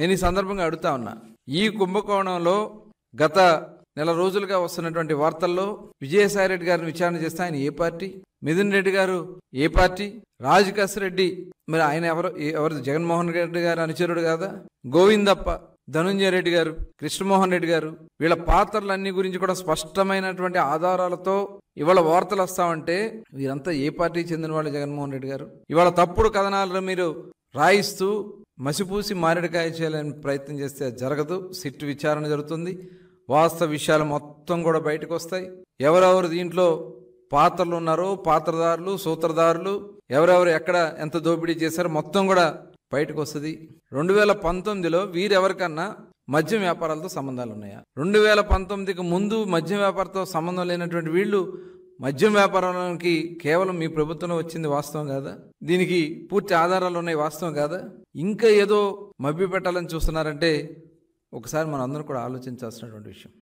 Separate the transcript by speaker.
Speaker 1: నేను ఈ సందర్భంగా అడుగుతా ఉన్నా, ఈ కుంభకోణంలో గత నెల రోజులుగా వస్తున్నటువంటి వార్తల్లో విజయసాయిరెడ్డి గారిని విచారణ చేస్తే ఆయన ఏ పార్టీ, మిథున్ రెడ్డి గారు ఏ పార్టీ, రాజకాశ్ రెడ్డి మరి ఆయన ఎవరు జగన్మోహన్ రెడ్డి గారు అనుచరుడు కాదా, గోవిందప్ప, ధనుంజయ రెడ్డి గారు, కృష్ణమోహన్ రెడ్డి గారు, వీళ్ళ పాత్రలన్నీ గురించి కూడా స్పష్టమైనటువంటి ఆధారాలతో ఇవాళ వార్తలు వస్తామంటే వీరంతా ఏ పార్టీకి చెందిన వాళ్ళు? జగన్మోహన్ రెడ్డి గారు ఇవాళ తప్పుడు కథనాలను మీరు రాయిస్తూ మసిపూసి మారేడుకాయ చేయాలని ప్రయత్నం చేస్తే జరగదు. సిట్ విచారణ జరుగుతుంది, వాస్తవ విషయాలు మొత్తం కూడా బయటకు వస్తాయి. ఎవరెవరు దీంట్లో పాత్రలు ఉన్నారో, పాత్రదారులు, సూత్రధారులు, ఎవరెవరు ఎక్కడ ఎంత దోపిడీ చేశారో మొత్తం కూడా బయటకు వస్తుంది. 2019లో వీరెవరికన్నా మద్యం వ్యాపారాలతో సంబంధాలు ఉన్నాయా? 2019కి ముందు మద్యం వ్యాపారంతో సంబంధం లేనటువంటి వీళ్ళు మద్యం వ్యాపారానికి కేవలం మీ ప్రభుత్వంలో వచ్చింది వాస్తవం కాదా? దీనికి పూర్తి ఆధారాలు ఉన్నాయి వాస్తవం కాదా? ఇంకా ఏదో మభ్య పెట్టాలని చూస్తున్నారంటే ఒకసారి మనం అందరం కూడా ఆలోచించాల్సినటువంటి విషయం.